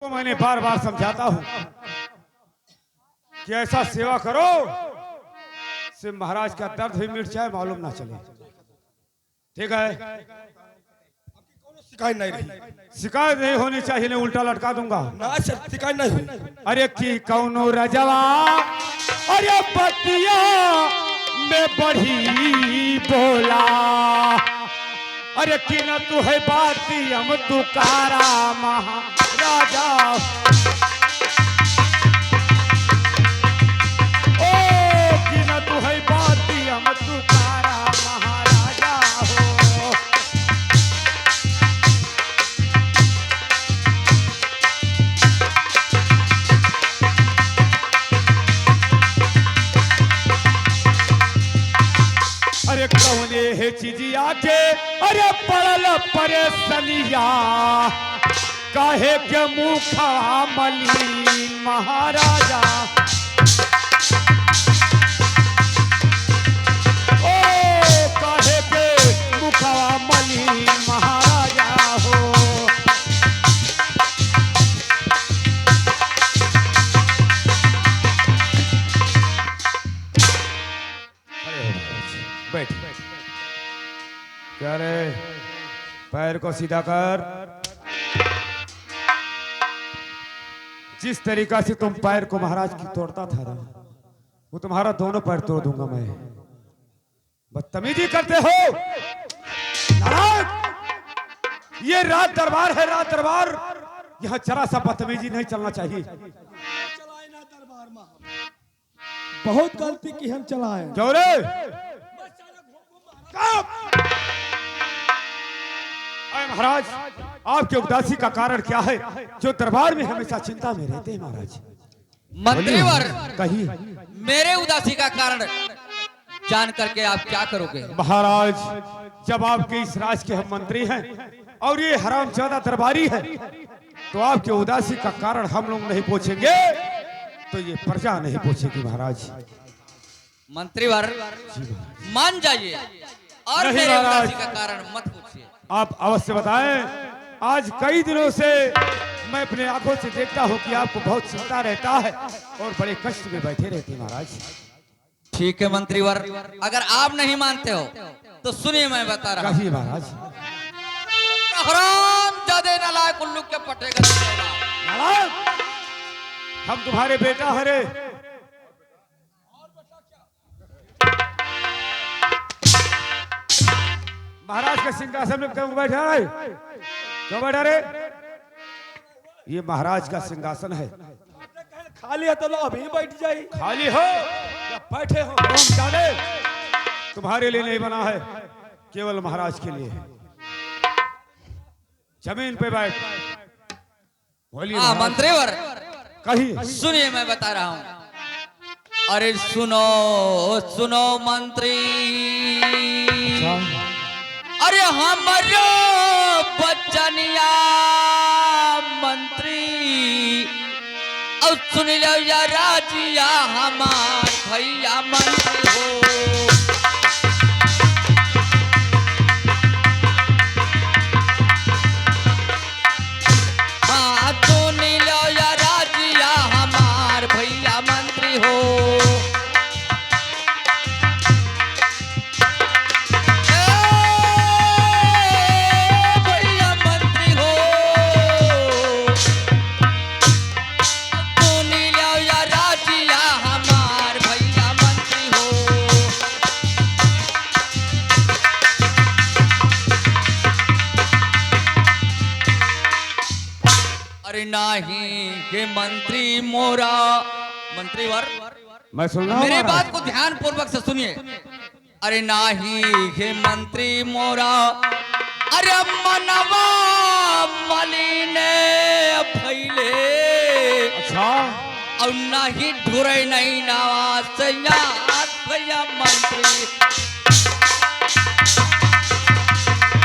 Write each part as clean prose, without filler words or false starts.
तो मैंने बार बार समझाता हूं कि ऐसा सेवा करो से महाराज का दर्द भी मिट जाए, मालूम ना चले। ठीक है, शिकायत नहीं रही। शिकायत नहीं होनी चाहिए, नहीं उल्टा लटका दूंगा ना सर, शिकायत नहीं हुई। अरे की कौनो रजवा अरे बतिया में बढ़ी बोला, अरे की न तू है बाती हम तुकारा महाराजा। ओ की न तू है बाती हम तुकारा महाराजा हो। अरे कौने है चीजिया के अरे पड़ल परेशनिया, काहे के मुखा मलिन महाराजा। ओ काहे के मुखा मलिन महाराजा हो। बैठ, क्या रे, पैर को सीधा कर। जिस तरीका से तुम पैर को महाराज की तोड़ता था ना, वो तुम्हारा दोनों पैर तोड़ दूंगा मैं। बदतमीजी करते हो नाराज। ये राज दरबार है, राज दरबार, यहाँ जरा सा बदतमीजी नहीं चलना चाहिए। चलाए ना दरबार में, बहुत गलती की हम चलाए। क्यों रे? महाराज, आपकी उदासी का कारण क्या है जो दरबार में हमेशा चिंता में रहते हैं महाराज? मंत्रीवर, कहिए। मेरे उदासी का कारण जान करके आप क्या करोगे? महाराज, जब आपके इस राज के हम मंत्री हैं और ये हरामजादा दरबारी है, तो आपकी उदासी का कारण हम लोग नहीं पूछेंगे तो ये प्रजा नहीं पूछेगी महाराज। मंत्रीवर, मान जाइए और नहीं मेरे महाराज। उदासी का कारण मत पूछिए। आप अवश्य बताएं। आज कई दिनों से मैं अपने आंखों से देखता हूं कि आपको बहुत चिंता रहता है और बड़े कष्ट में बैठे रहते हैं महाराज। ठीक है मंत्रीवर, अगर आप नहीं मानते हो तो सुनिए, मैं बता रहा हूं। कहिए महाराज। हरामजादे नालायक उल्लू के पटेगा। महाराज, हम तुम्हारे बेटा हैं रे। महाराज के सिंहासन में क्यों बैठा है? क्यों बैठा रे? ये महाराज का सिंहासन है। खाली है तो लो अभी बैठ जाइए। खाली हो या बैठे हो हम जाने, तुम्हारे लिए नहीं बना है, केवल महाराज के लिए। जमीन पे बैठ। बोलिए हाँ महाराज। मंत्रीवर, कहिए। सुनिए, मैं बता रहा हूं। अरे सुनो सुनो मंत्री, अरे हमारो बचनिया मंत्री, और सुन लो या राजिया हमार भैया मंत्री हो। हाँ सुन लो या राजिया हमार भैया मंत्री हो। नहीं के मंत्री मोरा, मंत्रीवर मैं सुन रहा हूं मेरी महाराज। बात को ध्यान पूर्वक से सुनिए। अरे नाही के मंत्री मोरा, अरे मनवा मलिने फैले, अच्छा, और नहीं ढुरे नहीं नवाज भैया मंत्री।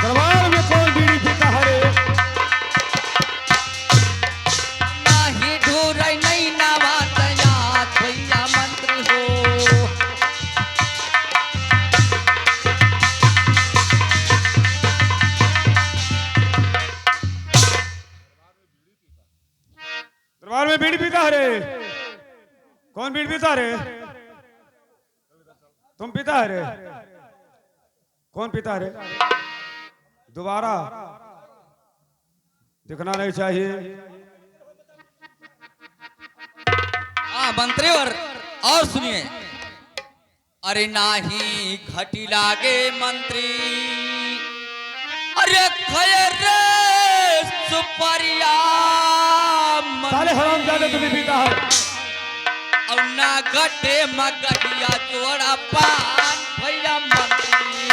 दरबार में कौन बीड़ी पीता है रे? नहीं ढुरे नहीं नवाज भैया मंत्री हो। दरबार में बीड़ी पीता है रे? कौन बीड़ी पीता रे? तुम पीता है रे? कौन पीता है रे? दोबारा दिखना नहीं चाहिए। हाँ मंत्रीवर, और सुनिए। अरे नाही घटी लागे मंत्री, अरे खैर सुपरिया साले हराम जादे तू नहीं पीता है। और ना घटे मगहिया जोड़ा पान भैया मंत्री।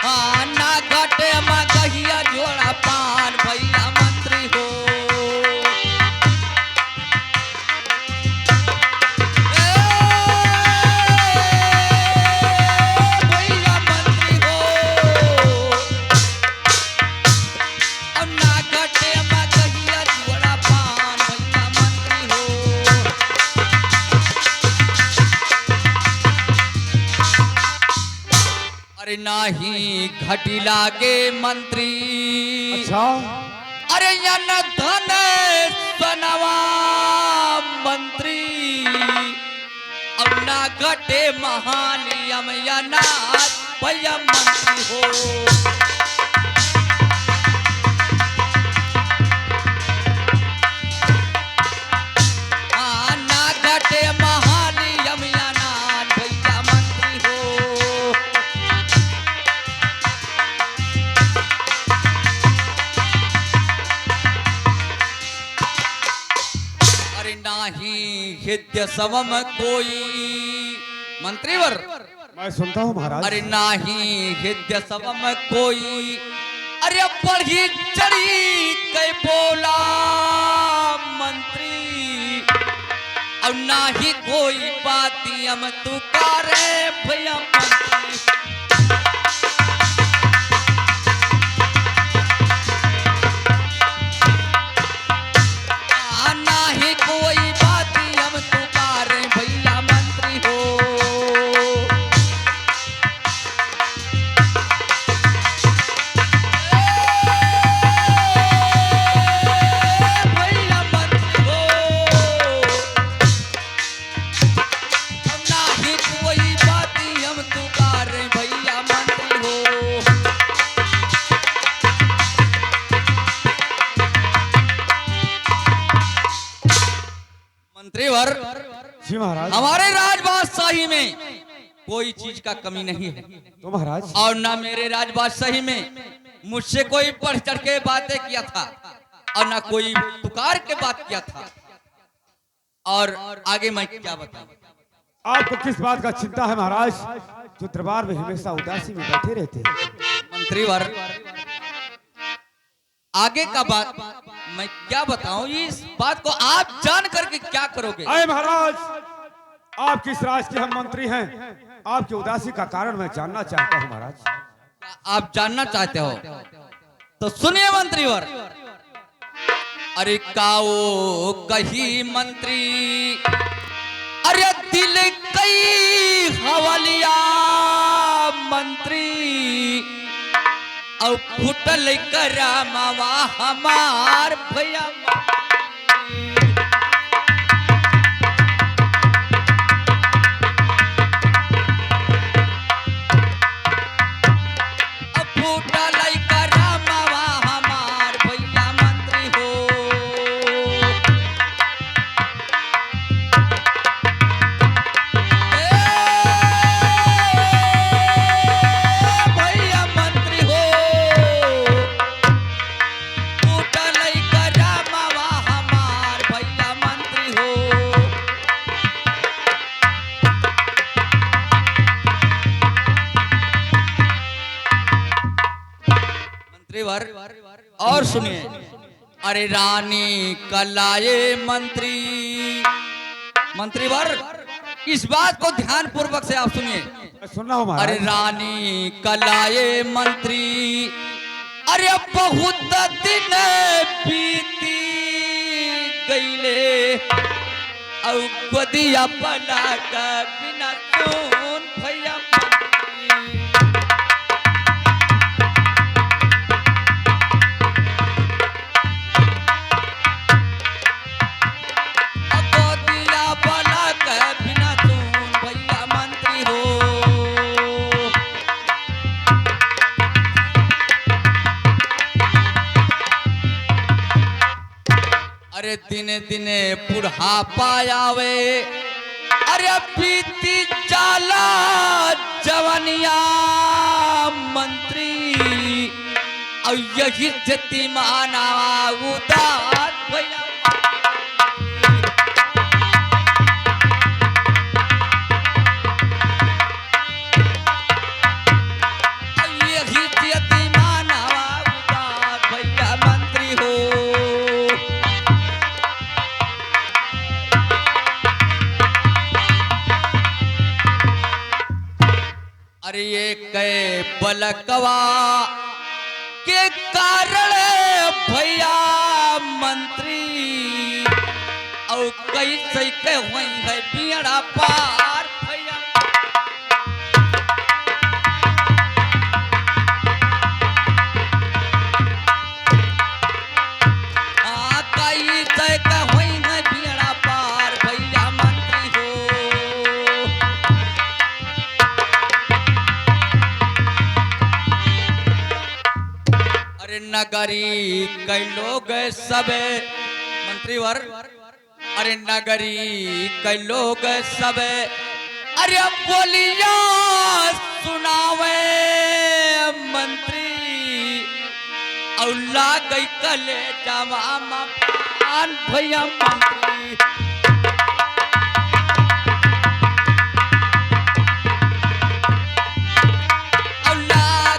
हाँ ना घटे मगहिया जोड़ा पान भैया मंत्री हो। भैया मंत्री हो। अब ना घटे मगहिया जोड़ा पान भैया मंत्री हो। अरे नाही घटी लागे मंत्री, अच्छा अरे यन धन सनवा मंत्री। अब ना घटे महानियम यनाथ भैया मंत्री हो। हाँ ना घटे महानियम यनाथ भैया मंत्री हो। अरे नाही हित्य समम कोई मंत्रीवर। मैं सुनता हूँ महाराज। अरे नाही हित्य समम कोई, अरे बढ़ी चढ़ी कई बोला मंत्री। अब नाही कोई बाती हम तुकारे भैया मंत्री। नाही कोई बाती हम तुकारे भैया मंत्री हो। भैया मंत्री हो। अब नाही कोई बाती हम तुकारे भैया मंत्री हो। मंत्रीवर, जी महाराज। हमारे राजबादशाही में कोई चीज का कमी नहीं है, तो महाराज और ना मेरे राजबादशाही में मुझसे कोई बढ़ चढ़ के बातें किया था, और ना कोई पुकार के बात किया था। और आगे मैं क्या बताऊं? आपको किस बात का चिंता है महाराज, जो दरबार में हमेशा उदासी में बैठे रहते हैं? मंत्रीवर, आगे का बात मैं क्या बताऊं? इस बात को आप जान करके क्या करोगे? अरे महाराज, आप किस राज के हम मंत्री हैं? आपकी उदासी का कारण मैं जानना चाहता हूँ महाराज। आप जानना चाहते हो तो सुनिए मंत्रीवर। अरे काओ कही मंत्री, अरे दिल कई हवलिया मंत्री। और फुटल करामावा हमार भैया मंत्री। फुटल करामावा हमार भैया मंत्री हो। भैया मंत्री हो। फुटल करामावा हमार भैया मंत्री हो। मंत्रीवर, और सुनिए। अरे रानी कलाए मंत्री। मंत्रीवर, इस बात को ध्यान पूर्वक से आप सुनिए। मैं सुन रहा हूँ अरे महाराज। रानी कलाए मंत्री, अरे बहुत दिन बीती गईले। और गोदिया पला का बिना सुन भैया मंत्री। अरे दिने दिने बुढ़ापा आवे, अरे बीती जाला जवनिया मंत्री, और यही स्थिति माना उदार भैया। यही स्थिति माना उदार भैया मंत्री हो। अरे ये कै बलकवा के कारण भैया मंत्री, और कैसे के हुई है बियड़ा पार भैया। कैसे के हुई है बियड़ा पार भैया मंत्री हो। अरे नगरी कई लोग सब मंत्रीवर, अरे नगरी कई लोग सब, अरे बोलिया सुनावे मंत्री, और गई कले जवा मकान भैया मंत्री।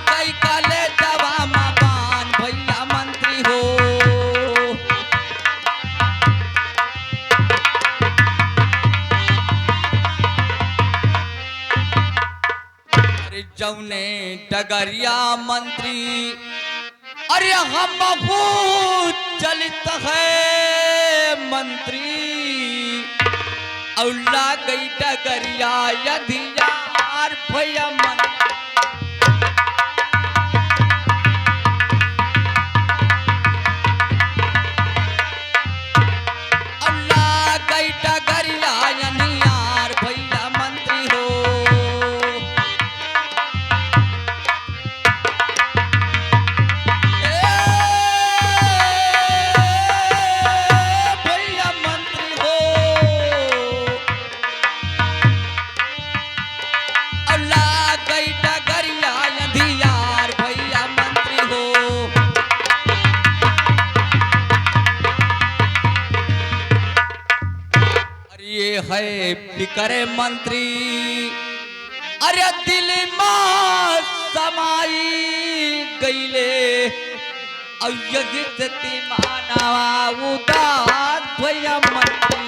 गई कले जवा मकान भैया मंत्री हो। अरे जौने डगरिया मंत्री, अरे हम चलित है मंत्री, औला गई डगरिया यधियार भैया मंत्री। औला गई डगरिया यधियार भैया मंत्री हो। ये है फिक्रे मंत्री, अरे दिल में समाई गईले, और यही स्थिति माना उदार भैया मंत्री।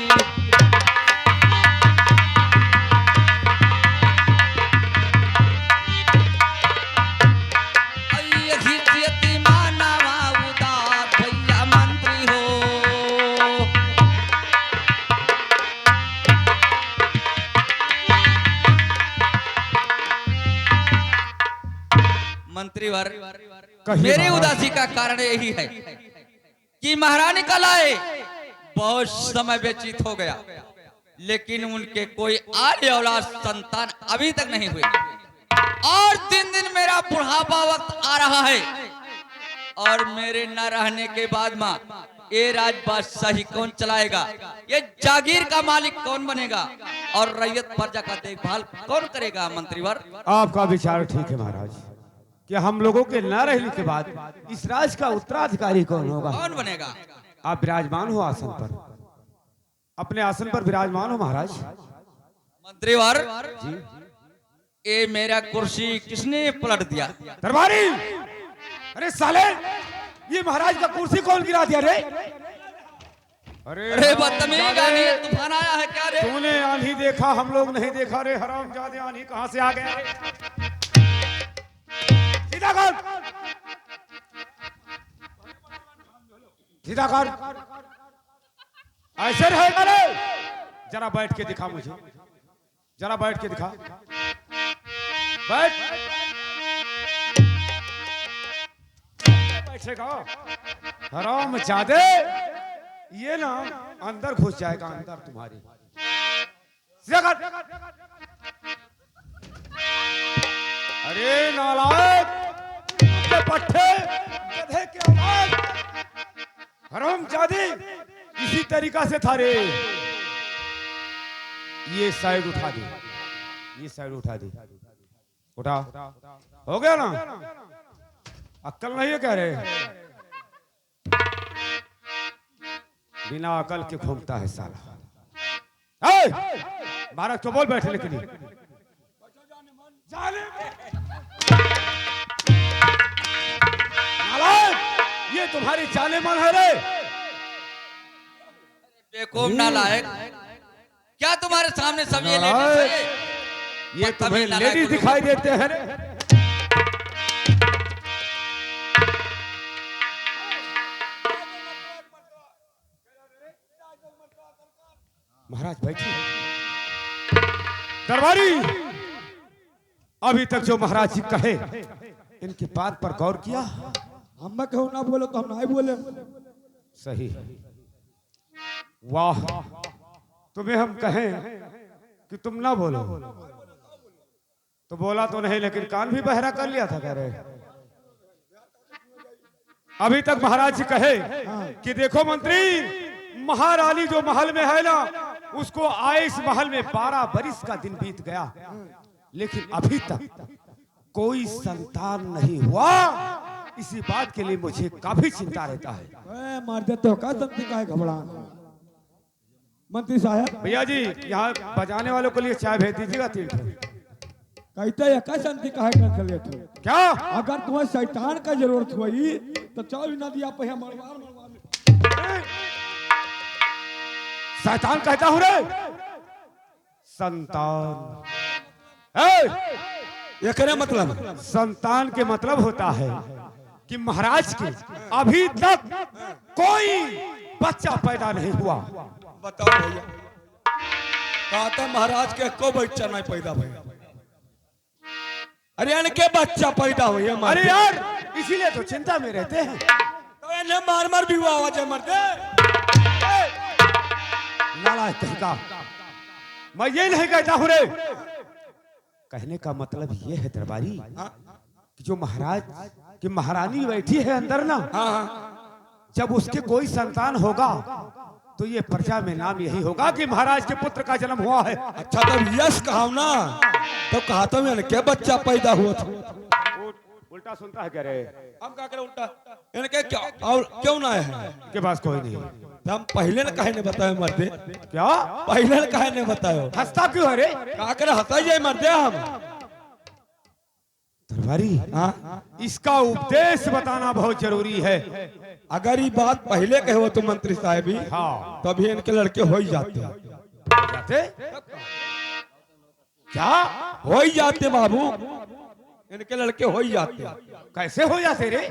यही स्थिति माना उदार भैया मंत्री हो। मंत्रीवर, मेरी उदासी का कारण यही है कि महारानी कलाए बहुत समय व्यतीत हो गया, लेकिन उनके कोई आने औलाद संतान अभी तक नहीं हुए, और दिन दिन मेरा बुढ़ापा वक्त आ रहा है, और मेरे न रहने के बाद माँ ये राजबादशाही कौन चलाएगा, ये जागीर का मालिक कौन बनेगा, और रैयत प्रजा का देखभाल कौन करेगा। मंत्रीवर, आपका विचार ठीक है महाराज, कि हम लोगों के न रहने के बाद इस राज का उत्तराधिकारी कौन होगा, कौन बनेगा। आप विराजमान हो आसन पर, अपने आसन पर विराजमान हो महाराज। मंत्रीवर जी, ये मेरा कुर्सी किसने पलट दिया। दरबारी, अरे साले, ये महाराज का कुर्सी कौन गिरा दिया रे? अरे बदतमीज, आंधी तूफान आया है क्या रे? तूने आंधी देखा, हम लोग नहीं देखा रे हरामजादे, आंधी कहां से आ गया रे? सीधा कर, सीधा कर, ऐसे रहेगा रे? जरा बैठ के दिखा मुझे, जरा बैठ के दिखा, बैठ, बैठेगा हरामजादे, ये ना अंदर घुस जाएगा, अंदर तुम्हारी। सीधा कर, अरे नालायक, के पट्टे, गधे के औलाद, हरामजादे, इसी किस तरीका से था रे? ये साइड उठा दे, ये साइड उठा दे, उठा। हो गया ना? अक्ल नहीं है क्या रे? बिना अकल के घूमता है साला। बारह तो बोल बैठे लेकिन ये तुम्हारी जाने मन है रे? बेवकूफ नालायक, क्या तुम्हारे सामने सब ये लेडीज है? ये तुम्हें लेडीज दिखाई देते हैं रे? महाराज बैठिए। दरबारी, अभी तक जो महाराज जी कहे इनकी बात पर गौर किया? हम कहूँ ना बोलो तो हम नहीं बोले। सही। वाह, तुम्हें हम कहें कि तुम ना बोलो तो बोला तो नहीं, लेकिन कान भी बहरा कर लिया था कह रहे। अभी तक महाराज जी कहे कि देखो मंत्री, महारानी जो महल में है ना, उसको आए इस महल में 12 बरिस का दिन बीत गया, लेकिन अभी तक कोई संतान नहीं हुआ। इसी बात के लिए मुझे काफी चिंता रहता है। मार देते हो का तंत्री का है घबराना। मंत्री साहब, भैया जी यहाँ बजाने वालों के लिए चाय भेज दीजिएगा 3 ठो। कहते हैं का तंत्री का है कंसलियत हो क्या? अगर तुम्हें शैतान का जरूरत हुई तो चलो ना दिया पे मरवार। शैतान कहता हूँ रे? संतान। ये करे मतलब संतान के मतलब होता है कि महाराज के अभी तक कोई बच्चा पैदा नहीं हुआ। बताओ भैया, कहते महाराज के को बच्चा नहीं पैदा भैया? अरे इनके बच्चा पैदा हुई। अरे यार, इसीलिए तो चिंता में रहते हैं। तो इन्हें मार मार भी हुआ आवाज मरते। नालायक कहेगा, मैं ये नहीं कहता हूँ रे। कहने का मतलब ये है दरबारी कि जो महाराज की महारानी बैठी है अंदर ना, जब उसके कोई संतान होगा तो ये प्रजा में नाम यही होगा कि महाराज के पुत्र का जन्म हुआ है। अच्छा तब यश कहा ना, तो कहा तो मैंने क्या बच्चा पैदा हुआ था। उल्टा सुनता है कह रहे? हम क्या करें उल्टा? इनके क्या और क्यों ना है के पास कोई नहीं। तो हम पहले ने कहे ने बताए मरते। क्या पहले ने कहे ने बतायो? हंसता क्यों है रे? क्या करे हंसा जाए मरते हम। दरबारी, इसका उपदेश बताना बहुत जरूरी है। अगर ये बात पहले कहे हो तो मंत्री साहब ही, हाँ, तभी इनके लड़के हो ही जाते। क्या हो ही जाते बाबू, इनके लड़के हो ही जाते। कैसे हो जाते रे?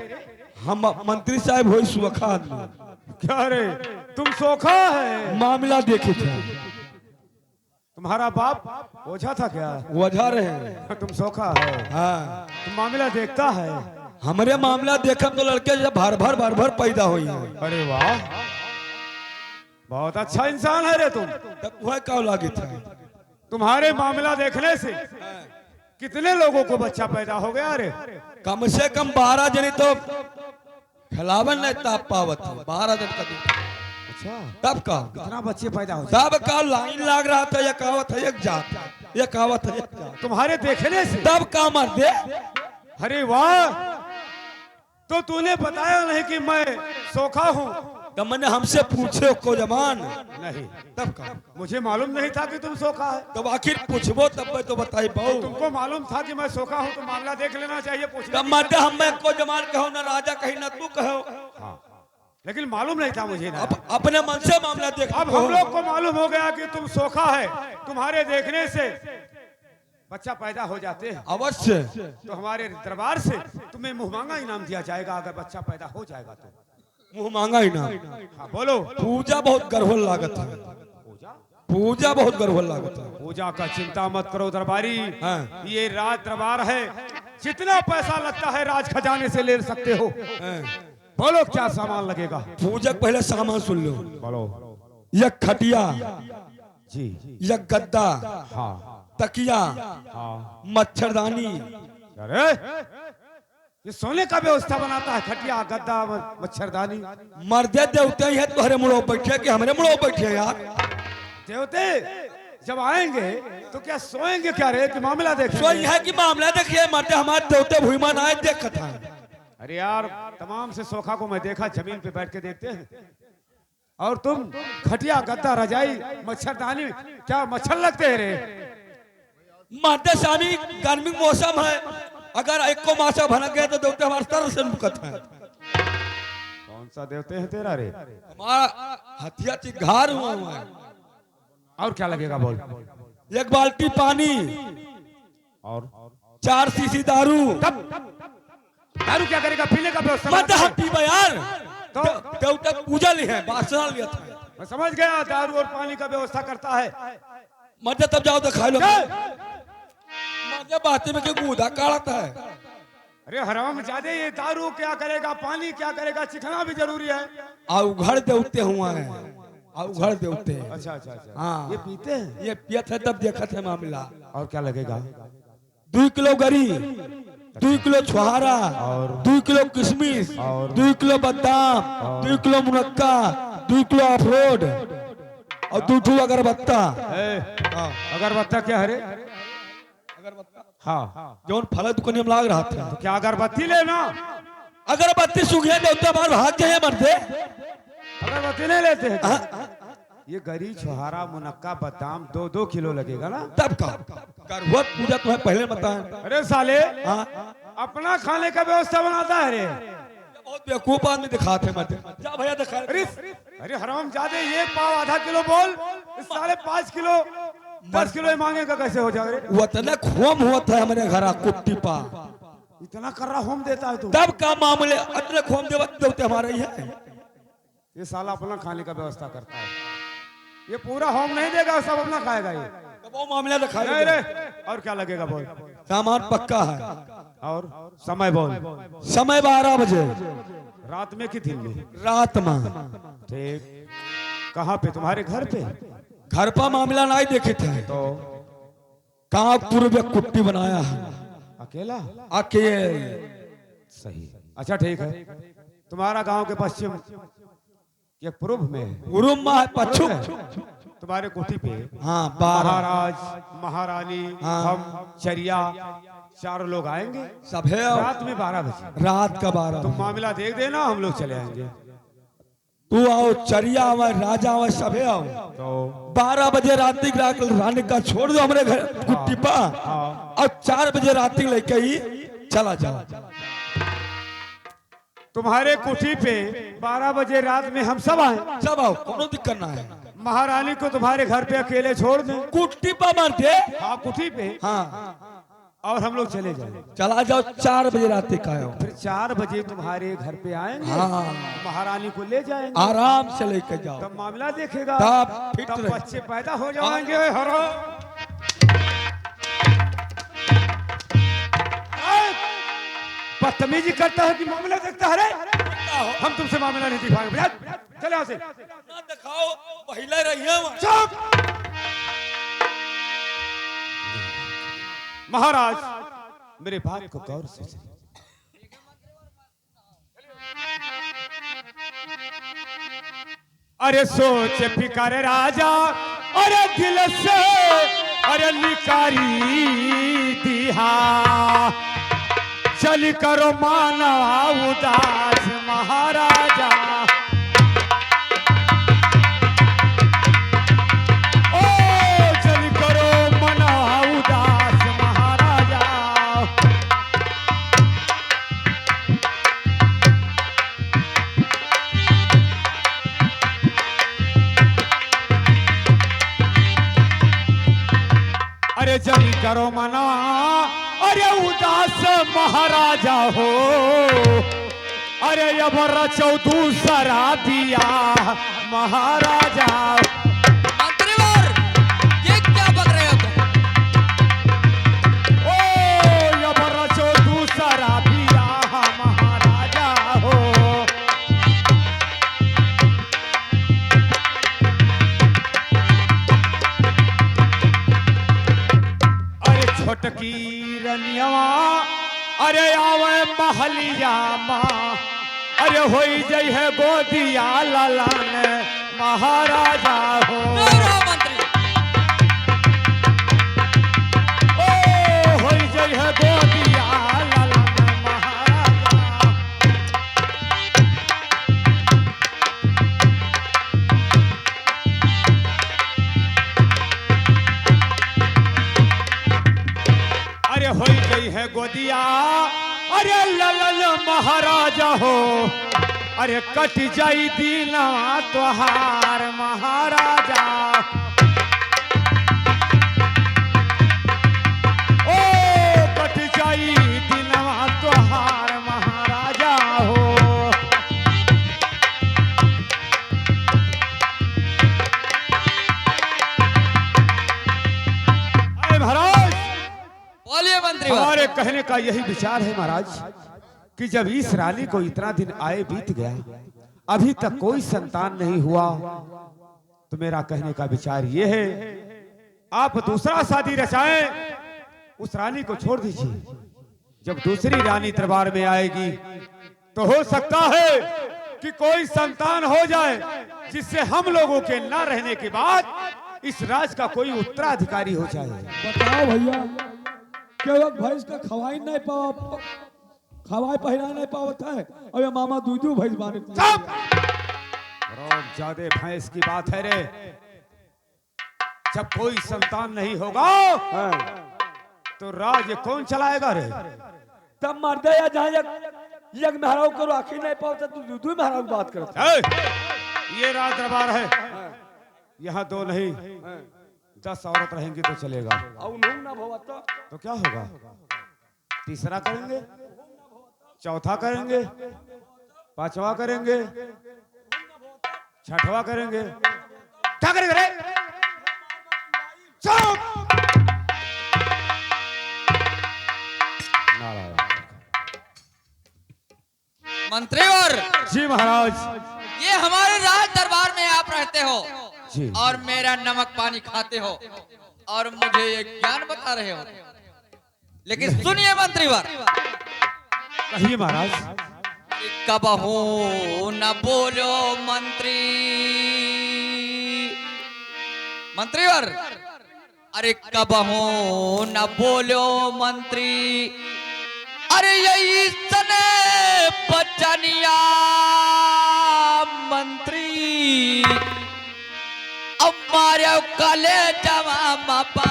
हम मंत्री साहब हो सुखा आदमी। क्या रे, तुम सोखा है? मामला देखे थे। तुम्हारा बाप ओझा था क्या? वजह रहे हैं। तुम सोखा है? हाँ, तुम मामला देखता है? हमारे मामला देखा तो लड़के जब भर भर पैदा हुई है। अरे वाह, बहुत अच्छा इंसान है रे तुम। तब वह क्या लागे था? तुम्हारे मामला देखने से कितने लोगों को बच्चा पैदा हो गया रे? कम से कम 12 जने तो खिलावन नहीं ताप पावत 12 दिन का दूध। अच्छा, तब का कितना बच्चे पैदा हो? तब का लाइन लग रहा था, एक आवत है एक जात, एक आवत है एक जात। तुम्हारे देखने से? तब का मर दे। अरे वाह, तो तूने बताया नहीं कि मैं सोखा हूँ? तो मैंने हमसे पूछे को जमान नहीं, तब का मुझे मालूम नहीं था कि तुम सोखा है। तब आखिर पूछबो तब मैं तो बताई बहु। तुमको मालूम था कि मैं सोखा हूँ तो मामला देख लेना चाहिए, पूछ तब मर हम को जमान कहो ना राजा कहीं ना तू कहो। हाँ, लेकिन मालूम नहीं था मुझे ना। अपने मन से मामला देख। अब हम लोग को मालूम हो गया कि तुम सोखा है। तुम्हारे देखने से बच्चा पैदा हो जाते हैं। अवश्य। तो हमारे दरबार से तुम्हें मुंह मांगा इनाम दिया जाएगा अगर बच्चा पैदा हो जाएगा तो। मुंह मांगा ही ना। हाँ, बोलो। पूजा बहुत गर्भल लागत है। पूजा बहुत गर्भल लागत है। पूजा का चिंता मत करो दरबारी। हाँ। ये राज दरबार है, जितना पैसा लगता है राज खजाने से ले सकते हो। बोलो क्या सामान लगेगा? पूजा पहले सामान सुन लो। बोलो। एक खटिया जी, एक गद्दा, हाँ तकिया, हाँ। मच्छरदानी, अरे ये सोने का व्यवस्था बनाता है, खटिया गद्दा मच्छरदानी। मर्दे देवते ही है तुम्हारे मुड़ो बैठे कि हमारे मुड़ो बैठे यार? देवते जब आएंगे तो क्या सोएंगे क्या रे, कि मामला देखेंगे? सो यह कि मामला देखिए, मर्दे हमारे देवते भूमान आए देखत है। अरे यार तमाम से सोखा को मैं देखा, जमीन पे बैठ के देखते हैं, और तुम खटिया गद्दा रजाई मच्छरदानी, क्या मच्छर लगते हैं रे? मर्दे स्वामी गर्मी मौसम है, अगर एक को मासा भनक गया तो देवते हमारे तरह से मुकत है। कौन सा देवते हैं तेरा रे? हमारा हथिया चिघार हुआ है। और क्या लगेगा बोल? एक बाल्टी पानी और 4 शीशी दारू। दारू क्या करेगा? पीने का व्यवस्था मत बनाता है। पीबा यार, तो देवता पूजा ली है, बासना लिया था। मैं समझ गया, दारू और पानी का व्यवस्था करता है। मर्दे तब जाओ तो खा लो। चल। मर्दे बातें में क्यों गूदा काढ़ता है? अरे हराम जादे, ये दारू क्या करेगा, पानी क्या करेगा, चिखना भी जरूरी है। आओ घर देवते हुआ है, आओ घर देवते। अच्छा अच्छा अच्छा, हाँ। ये पीते हैं। ये पियत है तब देखत है मामला। और क्या लगेगा? 2 किलो गरी, 2 किलो छुहारा, और 2 किलो किशमिश, और 2 किलो बादाम, 2 किलो मुनक्का, 2 किलो अखरोट और 2 ठू अगरबत्ता। अगरबत्ता क्या है रे? हाँ, जौन फल दुकान में लाग रहा था। तो क्या अगरबत्ती लेना? अगरबत्ती सूखिया देवता बाहर भाग गए मर्दे। अगरबत्ती नहीं लेते हैं? ये गरी छुहारा मुनक्का बादाम 2-2 किलो लगेगा ना? तब का करवत पूजा तुम्हें पहले बताया। अरे साले, हाँ, अपना खाने का व्यवस्था बनाता है रे। बहुत बेवकूफ आदमी दिखाते मर्दे। जा भैया दिखा। अरे अरे हराम जादे, ये पाव आधा किलो बोल, इस साले 5 किलो 10 किलो ही मांगेगा, कैसे हो जाए रे? वतने खोम होता है हमारे घर कुट्टी पा। इतना कर्रा होम देता है तू? तब का मामले अतने खोम देवते हमारे ही है। ये साला अपना खाने का व्यवस्था करता है, ये पूरा होम नहीं देगा, सब अपना खाएगा ये। तो वो मामला दिखा नहीं रे, और क्या लगेगा बोल? सामान पक्का है। और समय बोल? समय 12 बजे रात में कि दिन में? रात में। ठीक, कहाँ पे? तुम्हारे घर पे? घर पर मामला नहीं देखे थे तो कहाँ पूर्व कुट्टी बनाया है अकेला? अकेले। सही, अच्छा ठीक है। तुम्हारा गांव के पश्चिम या पूर्व में? पूर्व में है, पश्चिम। तुम्हारे कोठी पे हाँ 12 महाराज महारानी, हाँ। हम चरिया 4 लोग आएंगे सब है। रात में 12 बजे। रात का 12 तुम मामला देख देना, हम लोग चले आएंगे। तू आओ, चरिया आवे, राजा आवे, सबे आओ। तो 12 बजे रात रानी का छोड़ दो हमारे घर कुट्टी पा, और 4 बजे रात लेके ही चला जाओ। तुम्हारे कोठी पे 12 बजे रात में हम सब आए, सब आओ, कोनो दिक्कत ना है। महारानी को तुम्हारे घर पे अकेले छोड़ दें? कुट्टी पा मारते। हाँ कुठी पे, हाँ, और हम लोग चले जाए। चला जाओ 4 बजे रात का आओ। फिर 4 बजे तुम्हारे घर पे आएंगे, हाँ। महारानी को ले जाएंगे, आराम से लेके जाओ। तब मामला देखेगा, तब फिट तब रहे। बच्चे पैदा हो जाएंगे। हरो बदतमीजी करता है कि मामला देखता है रे? हम तुमसे मामला नहीं दिखाएंगे, चले यहाँ से। ना दिखाओ, पहले रहिए वहाँ। चुप! महाराज, मेरे बात को गौर से सुनिए। अरे सोच फिकर राजा, अरे दिल से, अरे निकारी दिहा, चल करो माना उदास महाराजा। ओ चल करो मना उदास महाराजा। अरे चल करो मना, अरे उदास महाराजा हो, अरे अब रचो दूसरा दिया महाराजा। मंत्रीवर, ये क्या बक रहे हो तुम? ओ अब रचो दूसरा दिया महाराजा हो। अरे छोटकी रनिया, अरे आवे महलिया माँ अरे होई जई है गोदिया लालान महाराजा हो मंत्री ओ होई जई है गोदिया लालान महाराजा अरे होई गई है गोदिया अरे ललन महाराजा हो अरे कट जाई दीना तोहार महाराजा ओ कट जाई दीना तोहार महाराजा हो अरे महाराज बोलिए मंत्री हमारे कहने का यही विचार है महाराज कि जब इस रानी को इतना दिन आए बीत गया अभी तक कोई संतान नहीं हुआ तो मेरा कहने का विचार ये है आप दूसरा शादी रचाएं उस रानी को छोड़ दीजिए जब दूसरी रानी दरबार में आएगी तो हो सकता है कि कोई संतान हो जाए जिससे हम लोगों के न रहने के बाद इस राज का कोई उत्तराधिकारी हो जाए। बताओ भैया केवल भैंस का खवाई नहीं पावा खवाई पहिरा नहीं पावत है अबे मामा दूधू भैंस बाने चुप! ज्यादा भैंस की बात है रे जब कोई संतान नहीं होगा तो राज कौन चलाएगा रे तब मर दे या जहाँ यज्ञ महाराज को राखी नहीं पावत तू दूधू महाराज की बात करता ये राज दरबार है यहाँ 2 नहीं 10 औरत रहेंगी तो चलेगा और ना भवत तो क्या होगा तीसरा करेंगे चौथा करेंगे पांचवा करेंगे छठवा करेंगे क्या करेंगे रे चुप मंत्री और जी महाराज ये हमारे राज दरबार में आप रहते हो जी और मेरा नमक पानी खाते हो और मुझे ये ज्ञान बता रहे हो लेकिन सुनिए मंत्रीवर कहिए महाराज कबहू न बोलो मंत्री मंत्रीवर अरे कबहू न बोलो मंत्री अरे यही सने बचनिया मंत्री अब मारे कले जवा बापा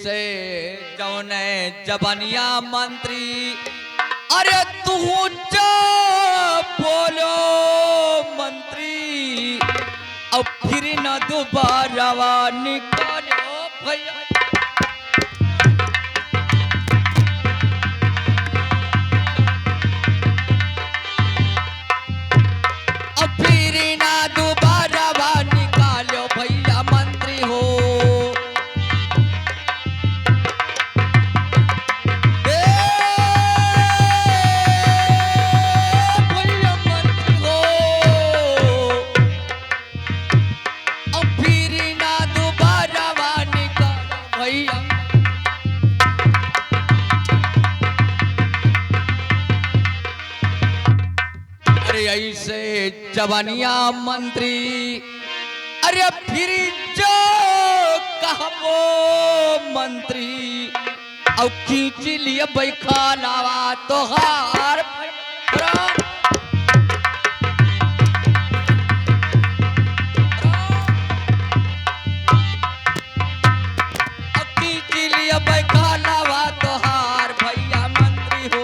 से जौने जबनिया मंत्री अरे तू जो बोलो मंत्री अब फिर न दोबारा निकालो भैया अब फिर न दोबारा निकालो भैया मंत्री हो ऐसे जवानिया मंत्री अरे फिर जो कहबो मंत्री अब खींच लिए बैखालावा तोहार अब खींच लिए बैखालावा तोहार भैया मंत्री हो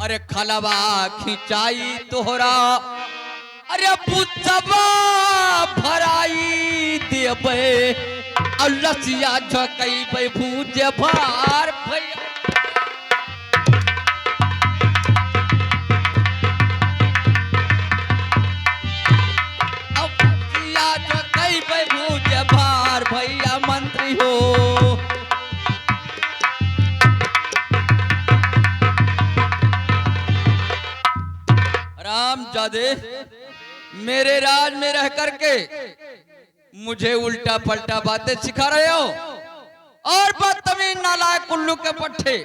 अरे खलवा खिंचाई तोहरा अरे पुतबा भराई देबे और लसिया झकई भूज भार भैया हरामजादे, मेरे राज में रह करके मुझे उल्टा पलटा बातें सिखा रहे हो और बदतमीज नालायक उल्लू के पट्टे,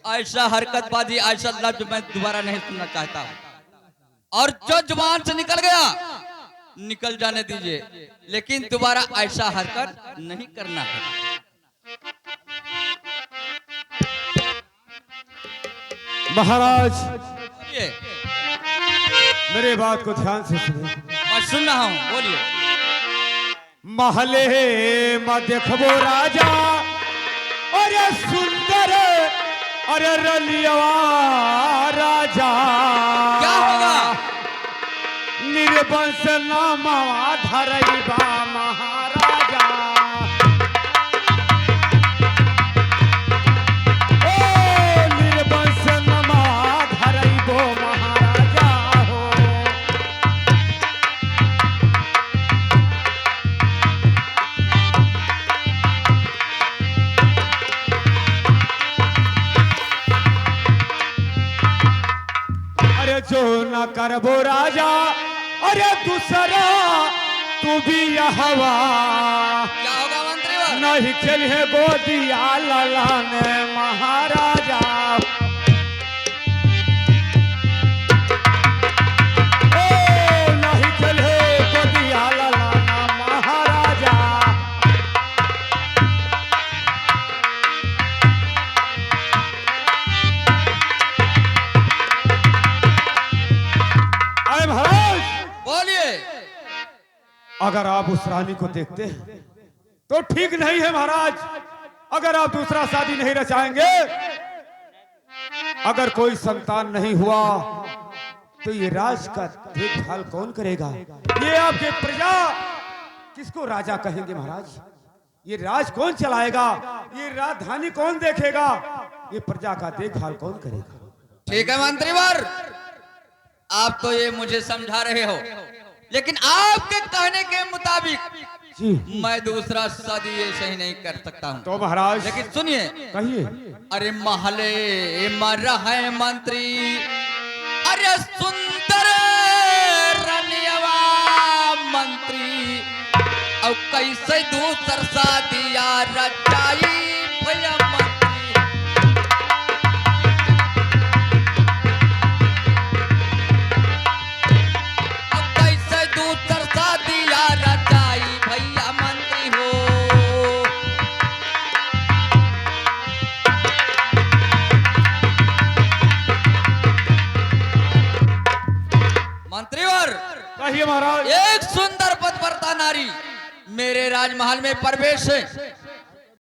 ऐसा हरकतबाजी, ऐसा लफ्ज मैं दोबारा नहीं सुनना चाहता हूं। और जो जुबान से निकल गया निकल जाने दीजिए, लेकिन दोबारा ऐसा हरकत नहीं करना है। महाराज ये मेरे बात को ध्यान से सुनिए। मैं सुन रहा हूं, बोलिए। महले में देखबो राजा, अरे सुंदर, अरे रलियवा राजा, क्या होगा? निर्वंश नामा धरैबा महाराजा, ओ निर्वंश नामा धरैबो महाराजा हो। अरे जो न करबो राजा, अरे दूसरा तू भी हवा, क्या होगा मंत्रीवर? नहीं खेले गोदिया ललाने महाराजा, ओ नहीं खेले गोदिया ललाना महाराजा। अरे महाराज, बोलिए। अगर आप उस रानी को देखते हैं तो ठीक नहीं है महाराज। अगर आप दूसरा शादी नहीं रचाएंगे, अगर कोई संतान नहीं हुआ तो ये राज का देखभाल कौन करेगा? ये आपके प्रजा किसको राजा कहेंगे महाराज? ये राज कौन चलाएगा? ये राजधानी कौन देखेगा? ये प्रजा का देखभाल कौन करेगा? ठीक है मंत्रीवर, आप तो ये मुझे समझा रहे हो, लेकिन आपके कहने के मुताबिक जी मैं दूसरा शादी ऐसे ही नहीं कर सकता हूँ। तो महाराज लेकिन सुनिए, कहिए। अरे महले मर है मंत्री, अरे सुंदर रनियवा मंत्री, और कैसे दूसर शादिया रचाई भैया मंत्री। और कैसे दूसर शादिया रचाई भैया मंत्री हो। मंत्रीवर, कहिए महाराज। एक सुंदर पतिव्रता नारी मेरे राजमहल में प्रवेश